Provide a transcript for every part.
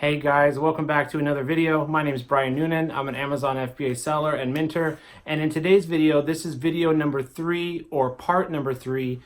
Hey guys, welcome back to another video. My name is Brian Noonan. I'm an Amazon FBA seller and mentor. And in today's video, this is video number 3 or part number 3,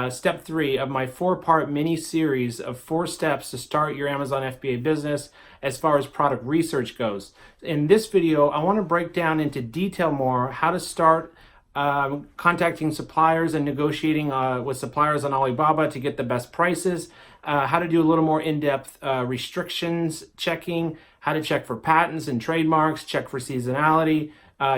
step 3 of my 4-part mini series of 4 steps to start your Amazon FBA business as far as product research goes. In this video, I want to break down into detail more how to start contacting suppliers and negotiating with suppliers on Alibaba to get the best prices, how to do a little more in-depth restrictions checking, how to check for patents and trademarks, check for seasonality,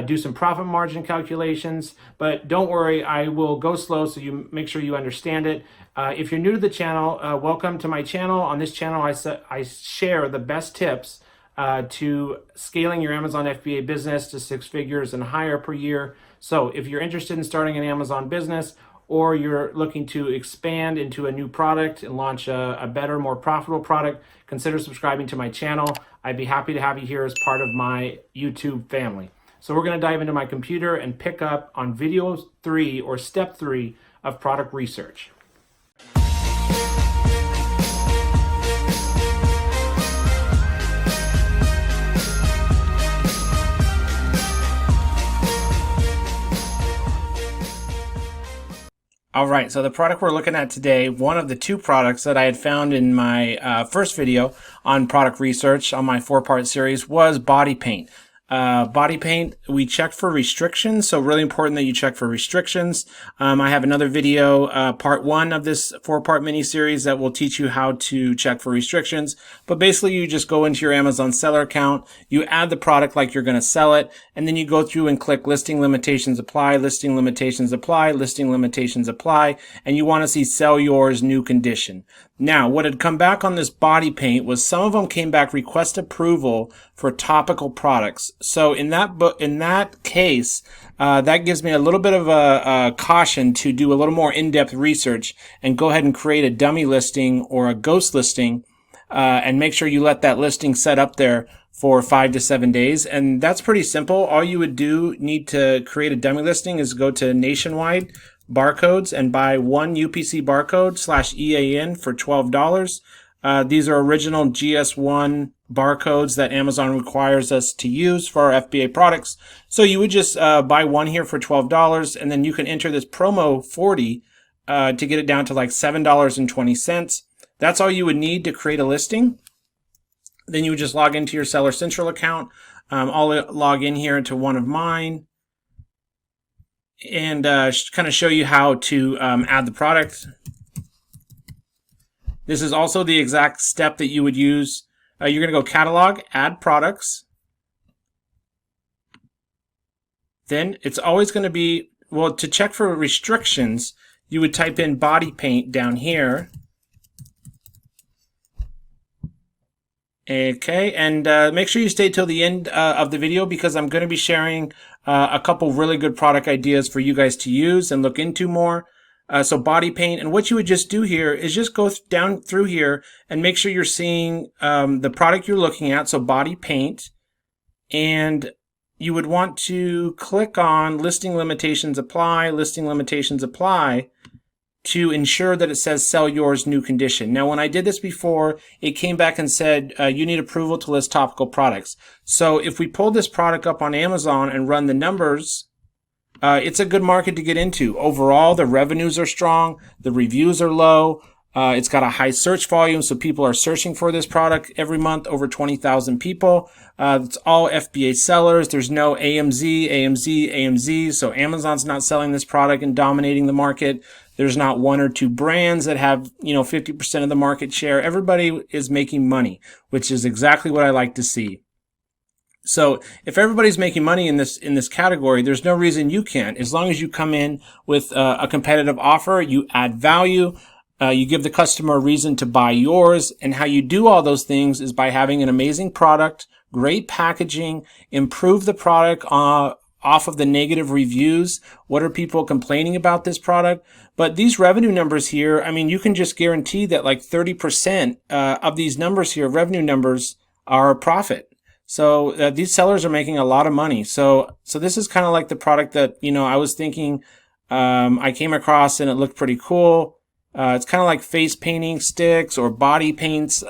do some profit margin calculations. But don't worry, I will go slow so you make sure you understand it. If you're new to the channel, welcome to my channel. On this channel, I share the best tips to scaling your Amazon FBA business to 6 figures and higher per year. So if you're interested in starting an Amazon business, or you're looking to expand into a new product and launch a better, more profitable product, consider subscribing to my channel. I'd be happy to have you here as part of my YouTube family. So we're going to dive into my computer and pick up on video 3 or step 3 of product research. All right, so the product we're looking at today, one of the 2 products that I had found in my first video on product research on my 4-part series was body paint. Body paint, we checked for restrictions, so really important that you check for restrictions. I have another video, part 1 of this 4-part mini series that will teach you how to check for restrictions. But basically, you just go into your Amazon seller account, you add the product like you're going to sell it, and then you go through and click listing limitations apply, listing limitations apply, listing limitations apply, and you want to see sell yours new condition. Now, what had come back on this body paint was some of them came back request approval for topical products. So in that case, that gives me a little bit of a caution to do a little more in-depth research and go ahead and create a dummy listing or a ghost listing, and make sure you let that listing set up there for 5 to 7 days. And that's pretty simple. All you would need to create a dummy listing is go to Nationwide barcodes and buy 1 UPC barcode /EAN for $12. These are original GS1 barcodes that Amazon requires us to use for our FBA products. So you would just buy 1 here for $12, and then you can enter this promo 40 to get it down to like $7.20. That's all you would need to create a listing. Then you would just log into your Seller Central account. I'll log in here into one of mine and kind of show you how to add the product. This is also the exact step that you would use. You're going to go catalog, add products. Then it's always going to be, well, to check for restrictions, you would type in body paint down here. Okay, and make sure you stay till the end of the video because I'm going to be sharing a couple really good product ideas for you guys to use and look into more. So body paint, and what you would just do here is just go down through here and make sure you're seeing the product you're looking at, so body paint, and you would want to click on listing limitations apply, to ensure that it says sell yours new condition. Now, when I did this before, it came back and said you need approval to list topical products. So if we pull this product up on Amazon and run the numbers, it's a good market to get into. Overall, the revenues are strong, the reviews are low, it's got a high search volume, so people are searching for this product every month, over 20,000 people. It's all FBA sellers. There's no AMZ, so Amazon's not selling this product and dominating the market. There's not 1 or 2 brands that have, 50% of the market share. Everybody is making money, which is exactly what I like to see. So if everybody's making money in this category, there's no reason you can't. As long as you come in with a competitive offer, you add value, you give the customer a reason to buy yours, and how you do all those things is by having an amazing product, great packaging, improve the product off of the negative reviews. What are people complaining about this product? But these revenue numbers here, I mean, you can just guarantee that like 30% of these numbers here, revenue numbers, are a profit. So these sellers are making a lot of money. So this is kind of like the product that, I was thinking I came across and it looked pretty cool. It's kind of like face painting sticks or body paints.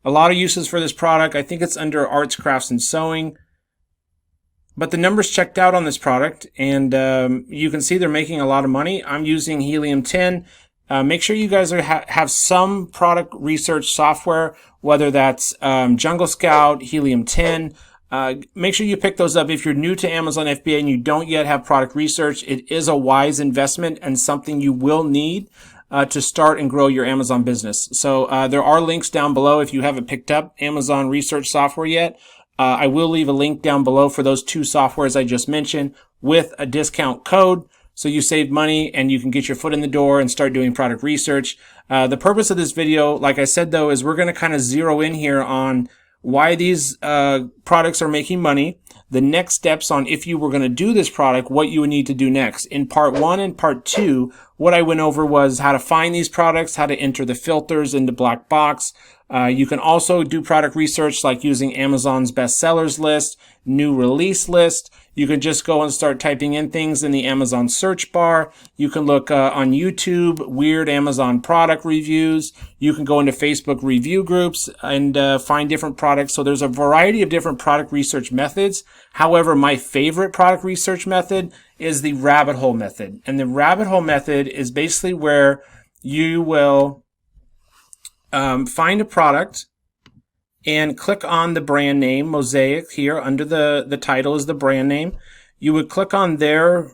A lot of uses for this product. I think it's under arts, crafts, and sewing. But the numbers checked out on this product, and you can see they're making a lot of money. I'm using Helium-10. Make sure you guys have some product research software, whether that's Jungle Scout, Helium-10. Make sure you pick those up. If you're new to Amazon FBA and you don't yet have product research, it is a wise investment and something you will need to start and grow your Amazon business. So there are links down below if you haven't picked up Amazon research software yet. I will leave a link down below for those two softwares I just mentioned with a discount code, so you save money and you can get your foot in the door and start doing product research. The purpose of this video, like I said though, is we're going to kind of zero in here on why these products are making money, the next steps on if you were going to do this product, what you would need to do next. In part 1 and part 2, what I went over was how to find these products, how to enter the filters into Black Box. You can also do product research like using Amazon's bestsellers list, new release list. You can just go and start typing in things in the Amazon search bar. You can look on YouTube, weird Amazon product reviews. You can go into Facebook review groups and find different products. So there's a variety of different product research methods. However, my favorite product research method is the rabbit hole method. And the rabbit hole method is basically where you will find a product and click on the brand name, Mosaic, here under the title is the brand name. You would click on their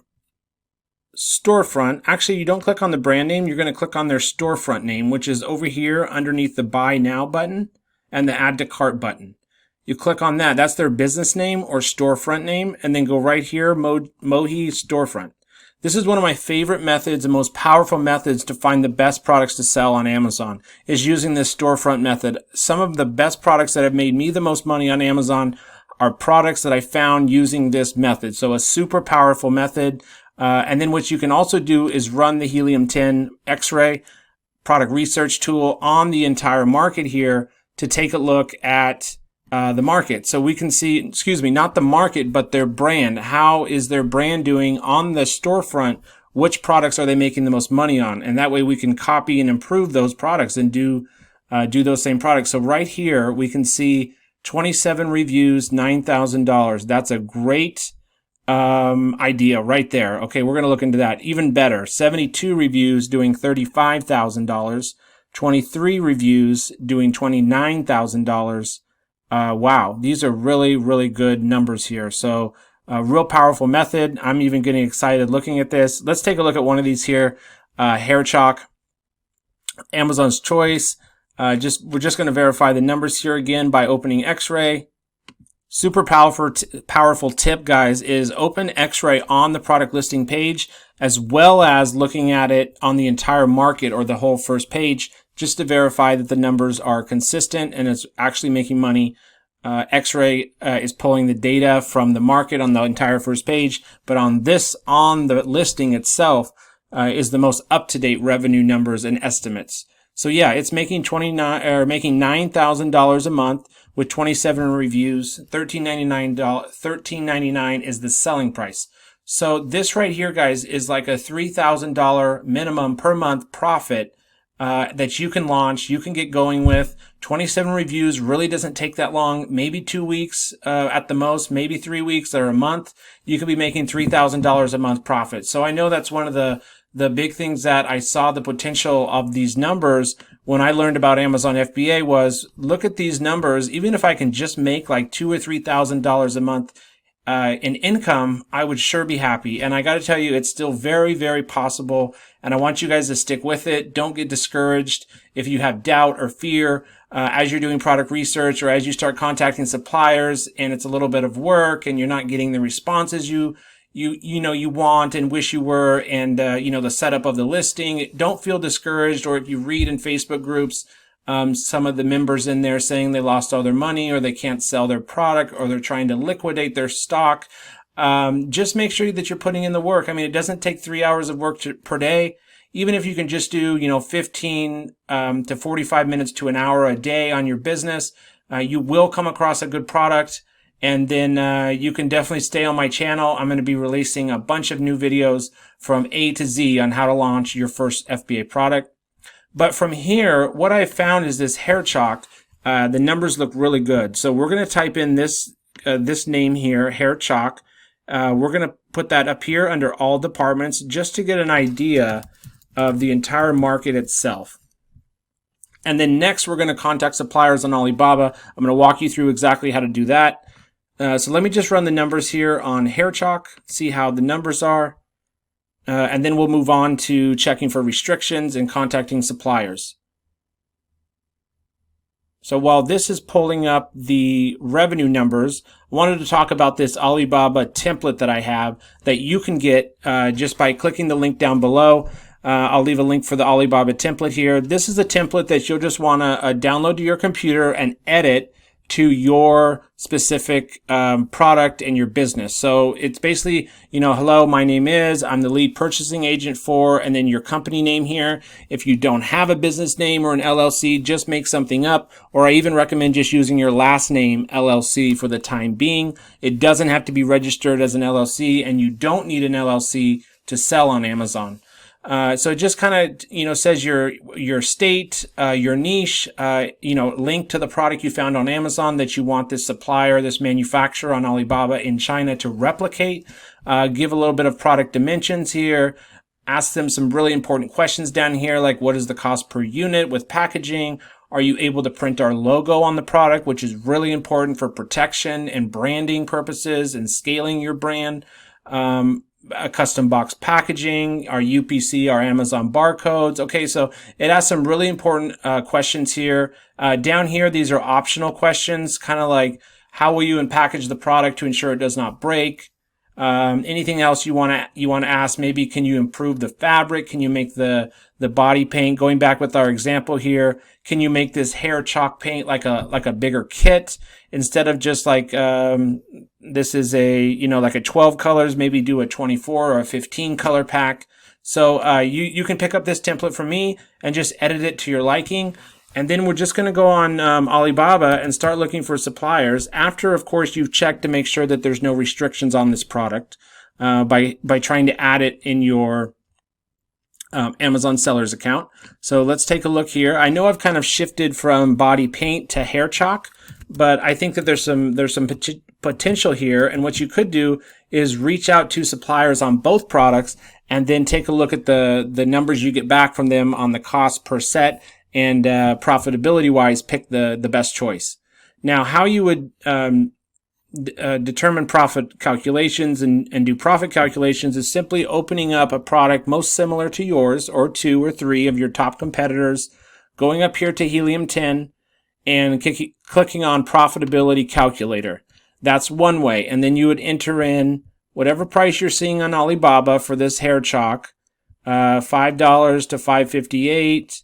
storefront. Actually, you don't click on the brand name. You're going to click on their storefront name, which is over here underneath the Buy Now button and the Add to Cart button. You click on that. That's their business name or storefront name, and then go right here, Mohi Storefront. This is one of my favorite methods and most powerful methods to find the best products to sell on Amazon, is using this storefront method. Some of the best products that have made me the most money on Amazon are products that I found using this method. So a super powerful method. And then what you can also do is run the Helium-10 X-ray product research tool on the entire market here to take a look at the market. So we can see, not the market, but their brand. How is their brand doing on the storefront? Which products are they making the most money on? And that way we can copy and improve those products and do those same products. So right here, we can see 27 reviews, $9,000. That's a great idea right there. Okay, we're going to look into that. Even better, 72 reviews doing $35,000, 23 reviews doing $29,000. Wow, these are really, really good numbers here. So a real powerful method. I'm even getting excited looking at this. Let's take a look at one of these here. Hair chalk, Amazon's Choice. We're just going to verify the numbers here again by opening X-ray. Super powerful tip, guys, is open X-ray on the product listing page as well as looking at it on the entire market or the whole first page, just to verify that the numbers are consistent and it's actually making money. X-ray is pulling the data from the market on the entire first page, but on the listing itself is the most up-to-date revenue numbers and estimates. So yeah, it's making $9,000 a month with 27 reviews. $13.99 is the selling price. So this right here, guys, is like a $3,000 minimum per month profit that you can launch, you can get going with. 27 reviews really doesn't take that long, maybe 2 weeks at the most, maybe 3 weeks or a month. You could be making $3,000 a month profit. So I know that's one of the big things that I saw the potential of these numbers when I learned about Amazon FBA was, look at these numbers. Even if I can just make like $2,000 or $3,000 a month in income, I would sure be happy. And I got to tell you, it's still very, very possible. And I want you guys to stick with it. Don't get discouraged if you have doubt or fear as you're doing product research or as you start contacting suppliers and it's a little bit of work and you're not getting the responses you want and wish you were, and the setup of the listing. Don't feel discouraged. Or if you read in Facebook groups, some of the members in there saying they lost all their money or they can't sell their product or they're trying to liquidate their stock. Just make sure that you're putting in the work. I mean, it doesn't take 3 hours of work per day. Even if you can just do, 15 to 45 minutes to an hour a day on your business, you will come across a good product. And then you can definitely stay on my channel. I'm going to be releasing a bunch of new videos from A to Z on how to launch your first FBA product. But from here, what I found is this hair chalk. the numbers look really good. So we're going to type in this name here, hair chalk. We're going to put that up here under all departments just to get an idea of the entire market itself. And then next, we're going to contact suppliers on Alibaba. I'm going to walk you through exactly how to do that. So let me just run the numbers here on hair chalk, see how the numbers are. And then we'll move on to checking for restrictions and contacting suppliers. So while this is pulling up the revenue numbers, I wanted to talk about this Alibaba template that I have that you can get just by clicking the link down below. I'll leave a link for the Alibaba template here. This is a template that you'll just want to download to your computer and edit to your specific product and your business. So it's basically, hello, my name is, I'm the lead purchasing agent for, and then your company name here. If you don't have a business name or an LLC, just make something up, or I even recommend just using your last name, LLC, for the time being. It doesn't have to be registered as an LLC, and you don't need an LLC to sell on Amazon. So it just kind of, says your state, your niche, link to the product you found on Amazon that you want this supplier, this manufacturer on Alibaba in China to replicate. Give a little bit of product dimensions here. Ask them some really important questions down here, like what is the cost per unit with packaging? Are you able to print our logo on the product, which is really important for protection and branding purposes and scaling your brand? A custom box packaging, our UPC, our Amazon barcodes. Okay, so it has some really important questions here. Down here, these are optional questions, kind of like how will you package the product to ensure it does not break? Anything else you want to ask? Maybe can you improve the fabric? Can you make the body paint? Going back with our example here, can you make this hair chalk paint like a bigger kit instead of just like this is like a 12 colors, maybe do a 24 or a 15 color pack. So you can pick up this template from me and just edit it to your liking. And then we're just going to go on Alibaba and start looking for suppliers after, of course, you've checked to make sure that there's no restrictions on this product by trying to add it in your Amazon sellers account. So let's take a look here. I know I've kind of shifted from body paint to hair chalk, but I think that there's some potential here. And what you could do is reach out to suppliers on both products and then take a look at the numbers you get back from them on the cost per set. And profitability wise, pick the best choice. Now, how you would determine profit calculations and do profit calculations is simply opening up a product most similar to yours or 2 or 3 of your top competitors, going up here to Helium 10 and clicking on Profitability Calculator. That's one way. And then you would enter in whatever price you're seeing on Alibaba for this hair chalk, $5 to $5.58.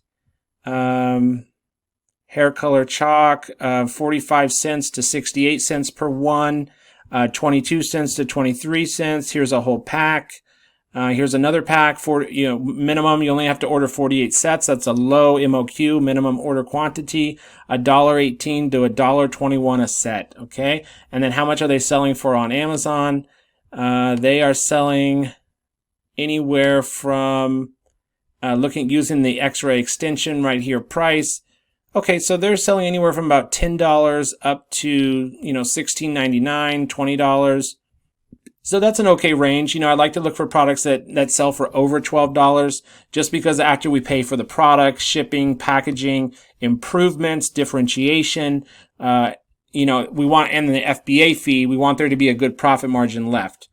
Hair color chalk, 45 cents to 68 cents per one, 22 cents to 23 cents. Here's a whole pack. Here's another pack for, minimum, you only have to order 48 sets. That's a low MOQ, minimum order quantity, $1.18 to $1.21 a set. Okay. And then how much are they selling for on Amazon? They are selling anywhere from, using the X-ray extension right here, price. Okay, so they're selling anywhere from about $10 up to, $16.99, $20. So that's an okay range. I like to look for products that sell for over $12 just because after we pay for the product, shipping, packaging, improvements, differentiation, we want, and the FBA fee, we want there to be a good profit margin left.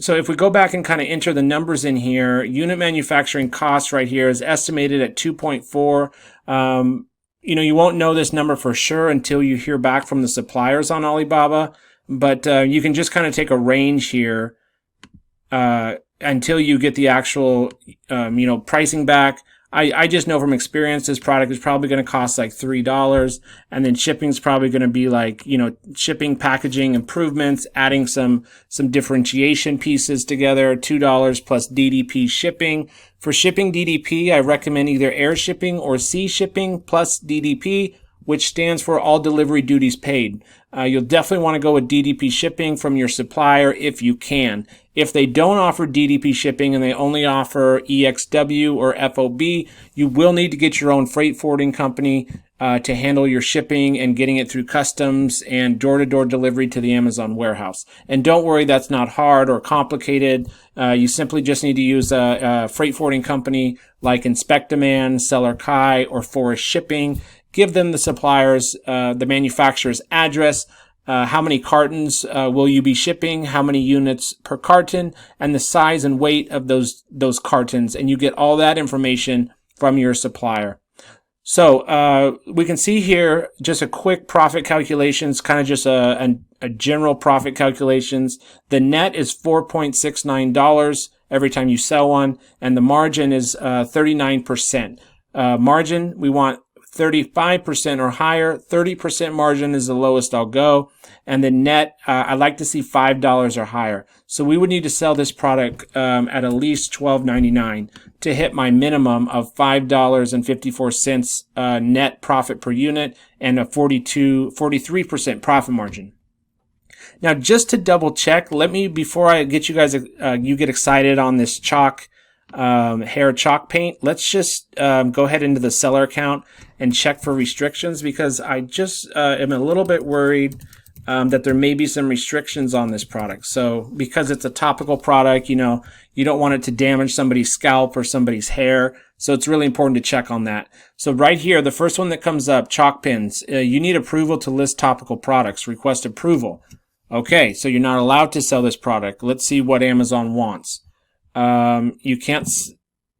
So if we go back and kind of enter the numbers in here, unit manufacturing cost right here is estimated at 2.4. You won't know this number for sure until you hear back from the suppliers on Alibaba, but you can just kind of take a range here until you get the actual, pricing back. I just know from experience this product is probably going to cost like $3, and then shipping is probably going to be like, shipping, packaging, improvements, adding some differentiation pieces together, $2 plus DDP shipping. For shipping DDP, I recommend either air shipping or sea shipping plus DDP, which stands for all delivery duties paid. You'll definitely want to go with DDP shipping from your supplier if you can. If they don't offer DDP shipping and they only offer EXW or FOB, you will need to get your own freight forwarding company to handle your shipping and getting it through customs and door-to-door delivery to the Amazon warehouse. And don't worry, that's not hard or complicated. You simply just need to use a freight forwarding company like Inspect-A-Man, Seller Kai, or Forest Shipping. Give them the supplier's, the manufacturer's address, how many cartons will you be shipping, how many units per carton, and the size and weight of those cartons. And you get all that information from your supplier. So we can see here just a quick profit calculations, kind of just a general profit calculations. The net is $4.69 every time you sell one, and the margin is 39%. Margin, we want 35% or higher. 30% margin is the lowest I'll go. And the net, I like to see $5 or higher. So we would need to sell this product at least $12.99 to hit my minimum of $5.54 net profit per unit and a 43% profit margin. Now, just to double check, before I get you guys, you get excited on this hair chalk paint, let's just go ahead into the seller account and check for restrictions, because I just am a little bit worried that there may be some restrictions on this product. So because it's a topical product, you don't want it to damage somebody's scalp or somebody's hair. So it's really important to check on that. So right here, the first one that comes up, chalk pins, you need approval to list topical products. Request approval. Okay, so you're not allowed to sell this product. Let's see what Amazon wants. You can't,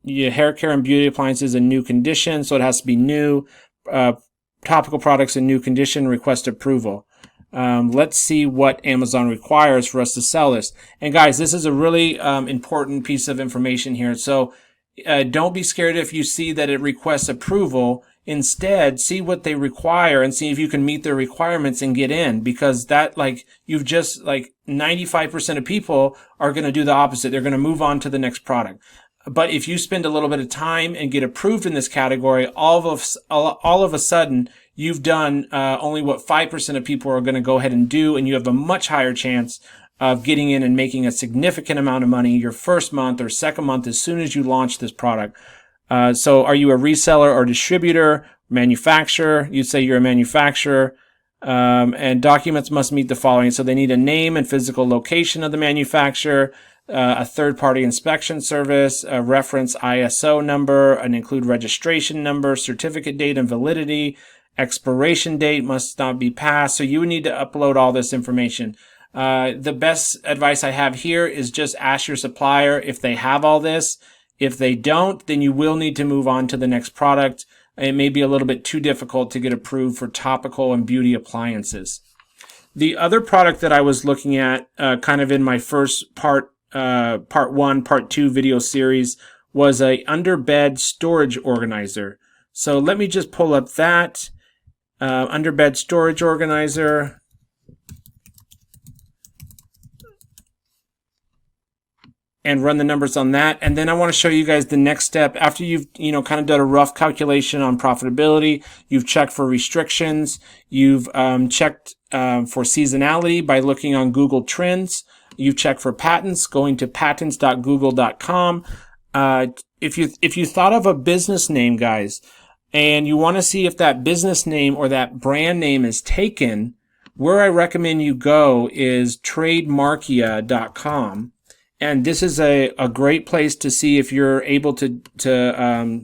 your hair care and beauty appliances in new condition, so it has to be new. Topical products in new condition, request approval. Let's see what Amazon requires for us to sell this. And guys, this is a really important piece of information here. So don't be scared if you see that it requests approval. Instead, see what they require and see if you can meet their requirements and get in, because that, 95% of people are going to do the opposite. They're going to move on to the next product. But if you spend a little bit of time and get approved in this category, all of a sudden, you've done only what 5% of people are going to go ahead and do, and you have a much higher chance of getting in and making a significant amount of money your first month or second month as soon as you launch this product. So are you a reseller or distributor, manufacturer? You'd say you're a manufacturer. And documents must meet the following. So they need a name and physical location of the manufacturer, a third-party inspection service, a reference ISO number, and include registration number, certificate date and validity, expiration date must not be passed. So you would need to upload all this information. The best advice I have here is just ask your supplier if they have all this. If they don't, then you will need to move on to the next product. It may be a little bit too difficult to get approved for topical and beauty appliances. The other product that I was looking at, kind of in my first part 1, part 2 video series, was a underbed storage organizer. So let me just pull up that underbed storage organizer. And run the numbers on that. And then I want to show you guys the next step. After you've, kind of done a rough calculation on profitability, you've checked for restrictions, you've checked for seasonality by looking on Google Trends, you've checked for patents, going to patents.google.com. If you thought of a business name, guys, and you want to see if that business name or that brand name is taken, where I recommend you go is trademarkia.com. And this is a great place to see if you're able to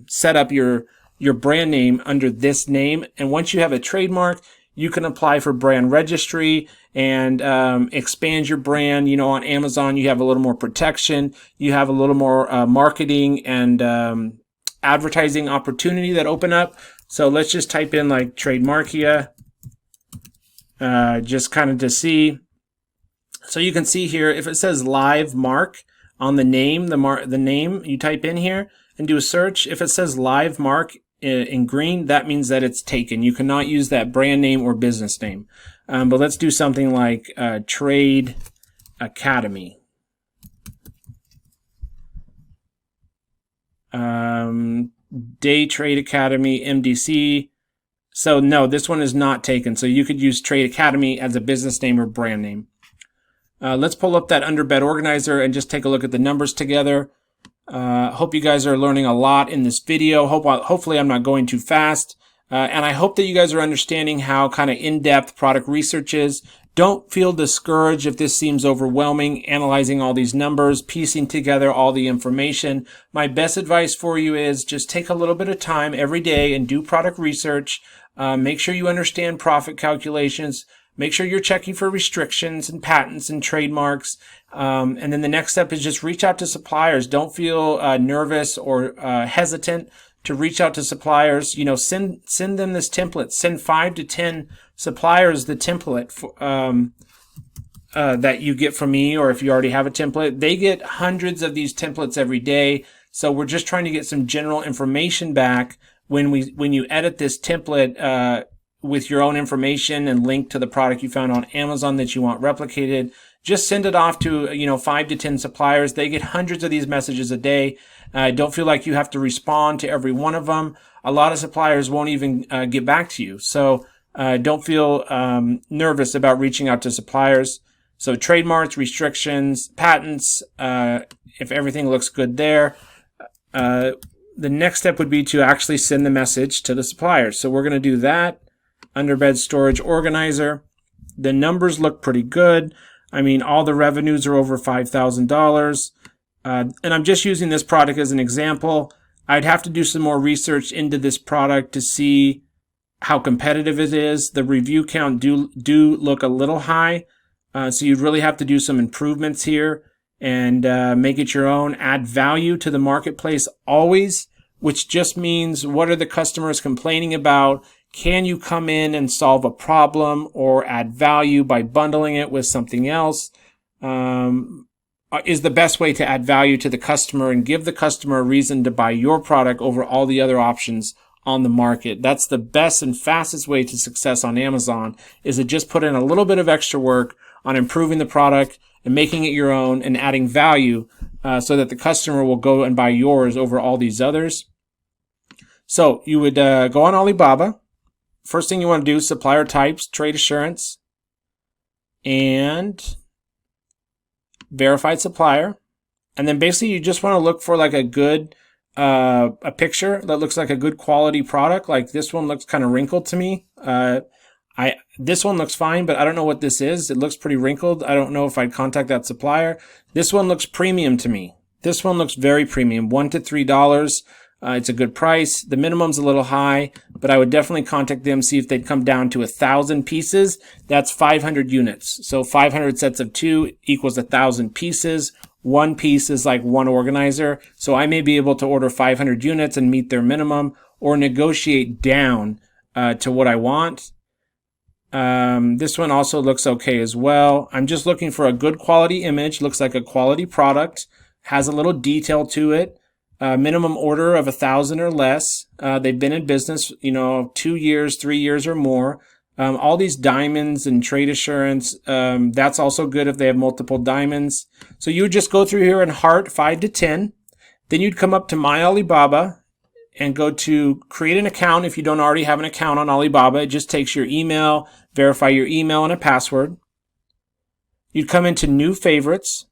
set up your brand name under this name. And once you have a trademark, you can apply for brand registry and expand your brand. On Amazon, you have a little more protection. You have a little more marketing and advertising opportunity that open up. So let's just type in like Trademarkia, just kind of to see. So you can see here, if it says live mark on the name, the name you type in here and do a search. If it says live mark in green, that means that it's taken. You cannot use that brand name or business name. But let's do something like Trade Academy. Day Trade Academy, MDC. So no, this one is not taken. So you could use Trade Academy as a business name or brand name. Let's pull up that underbed organizer and just take a look at the numbers together. Hope you guys are learning a lot in this video. Hopefully I'm not going too fast. And I hope that you guys are understanding how kind of in-depth product research is. Don't feel discouraged if this seems overwhelming, analyzing all these numbers, piecing together all the information. My best advice for you is just take a little bit of time every day and do product research. Make sure you understand profit calculations. Make sure you're checking for restrictions and patents and trademarks. And then the next step is just reach out to suppliers. Don't feel nervous or hesitant to reach out to suppliers. You know, send them this template. Send 5 to 10 suppliers the template for, that you get from me, or if you already have a template. They get hundreds of these templates every day. So we're just trying to get some general information back when you edit this template with your own information and link to the product you found on Amazon that you want replicated. Just send it off to 5 to 10 suppliers. They get hundreds of these messages a day. Don't feel like you have to respond to every one of them. A lot of suppliers won't even get back to you. So don't feel nervous about reaching out to suppliers. So trademarks, restrictions, patents, if everything looks good there. The next step would be to actually send the message to the suppliers. So we're going to do that. Underbed storage organizer. The numbers look pretty good. I mean, all the revenues are over $5,000. And I'm just using this product as an example. I'd have to do some more research into this product to see how competitive it is. The review count do look a little high. So you'd really have to do some improvements here and make it your own. Add value to the marketplace always, which just means what are the customers complaining about? Can you come in and solve a problem or add value by bundling it with something else? Is the best way to add value to the customer and give the customer a reason to buy your product over all the other options on the market. That's the best and fastest way to success on Amazon, is to just put in a little bit of extra work on improving the product and making it your own and adding value so that the customer will go and buy yours over all these others. So you would go on Alibaba. First thing you want to do, supplier types, trade assurance, and verified supplier. And then basically you just want to look for like a good, a picture that looks like a good quality product. Like this one looks kind of wrinkled to me. This one looks fine, but I don't know what this is. It looks pretty wrinkled. I don't know if I'd contact that supplier. This one looks premium to me. This one looks very premium, $1 to $3. It's a good price. The minimum's a little high, but I would definitely contact them, see if they'd come down to 1,000 pieces. That's 500 units. So 500 sets of 2 equals 1,000 pieces. One piece is like one organizer. So I may be able to order 500 units and meet their minimum, or negotiate down to what I want. This one also looks okay as well. I'm just looking for a good quality image. Looks like a quality product. Has a little detail to it. Minimum order of 1,000 or less. They've been in business, 2 years, 3 years or more. All these diamonds and trade assurance, that's also good if they have multiple diamonds. So you would just go through here and heart 5 to 10. Then you'd come up to My Alibaba and go to create an account if you don't already have an account on Alibaba. It just takes your email, verify your email and a password. You'd come into new favorites.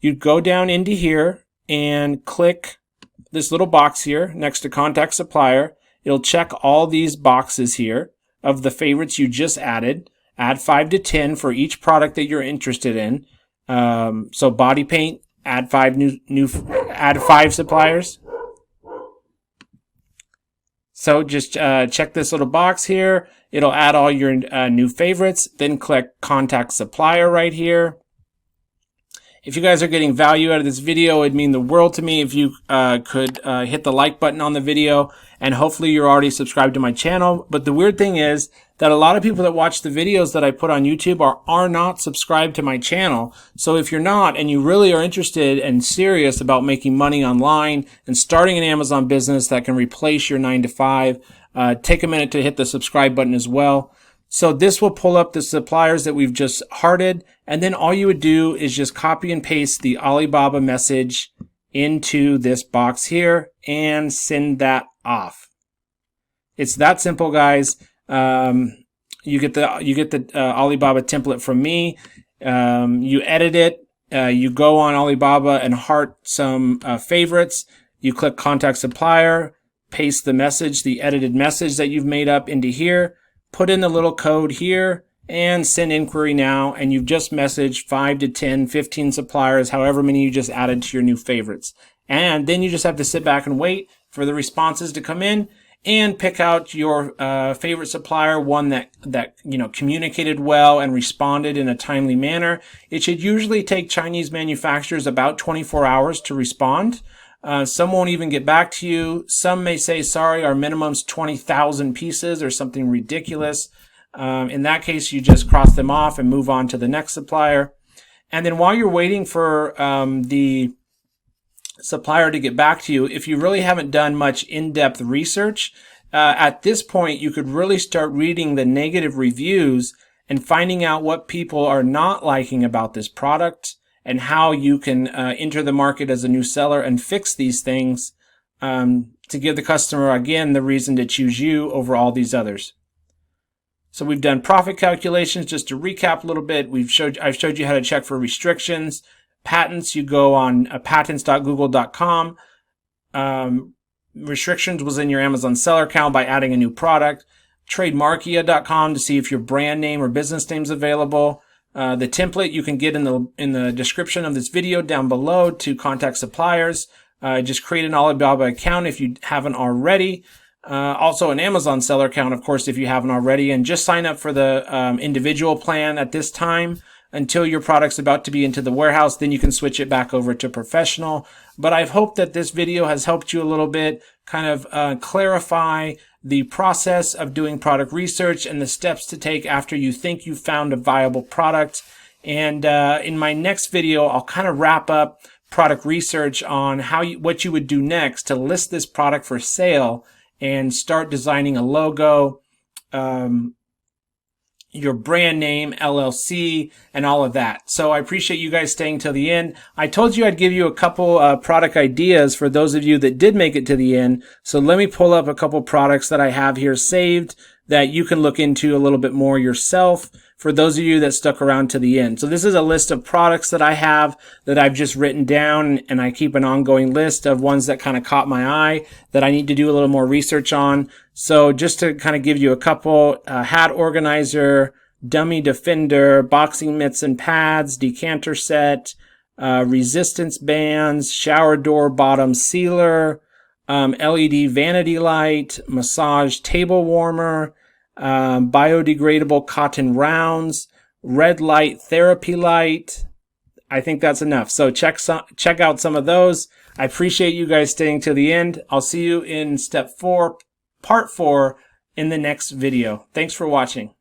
You'd go down into here and click this little box here next to contact supplier. It'll check all these boxes here of the favorites you just added. Add 5 to 10 for each product that you're interested in. So body paint, add 5 add 5 suppliers. So just check this little box here. It'll add all your new favorites. Then click contact supplier right here. If you guys are getting value out of this video, it'd mean the world to me if you could hit the like button on the video, and hopefully you're already subscribed to my channel. But the weird thing is that a lot of people that watch the videos that I put on YouTube are not subscribed to my channel. So if you're not, and you really are interested and serious about making money online and starting an Amazon business that can replace your 9 to 5, take a minute to hit the subscribe button as well. So this will pull up the suppliers that we've just hearted, and then all you would do is just copy and paste the Alibaba message into this box here and send that off. It's that simple, guys. You get the Alibaba template from me. You edit it. You go on Alibaba and heart some favorites. You click contact supplier. paste the message, the edited message that you've made up into here, put in the little code here, and send inquiry now, and you've just messaged 5 to 10, 15 suppliers, however many you just added to your new favorites. And then you just have to sit back and wait for the responses to come in and pick out your favorite supplier, one that communicated well and responded in a timely manner. It should usually take Chinese manufacturers about 24 hours to respond. Some won't even get back to you. Some may say, sorry, our minimum's 20,000 pieces or something ridiculous. In that case, you just cross them off and move on to the next supplier. And then while you're waiting for the supplier to get back to you, if you really haven't done much in-depth research, at this point, you could really start reading the negative reviews and finding out what people are not liking about this product and how you can enter the market as a new seller and fix these things to give the customer, again, the reason to choose you over all these others. So we've done profit calculations. Just to recap a little bit, I've showed you how to check for restrictions. Patents, you go on patents.google.com. Restrictions was in your Amazon seller account by adding a new product. Trademarkia.com to see if your brand name or business name is available. The template you can get in the description of this video down below to contact suppliers. Just create an Alibaba account if you haven't already. Also an Amazon seller account, of course, if you haven't already, and just sign up for the individual plan at this time until your product's about to be into the warehouse. Then you can switch it back over to professional. But I hope that this video has helped you a little bit kind of clarify the process of doing product research and the steps to take after you think you've found a viable product. And in my next video, I'll kind of wrap up product research on what you would do next to list this product for sale and start designing a logo, your brand name, LLC, and all of that. So I appreciate you guys staying till the end. I told you I'd give you a couple product ideas for those of you that did make it to the end. So let me pull up a couple products that I have here saved that you can look into a little bit more yourself for those of you that stuck around to the end. So this is a list of products that I have that I've just written down, and I keep an ongoing list of ones that kind of caught my eye that I need to do a little more research on. So just to kind of give you a couple, hat organizer, dummy defender, boxing mitts and pads, decanter set, resistance bands, shower door bottom sealer, LED vanity light, massage table warmer, biodegradable cotton rounds, red light therapy light. I think that's enough. So check out some of those. I appreciate you guys staying to the end. I'll see you in step 4, part 4 in the next video. Thanks for watching.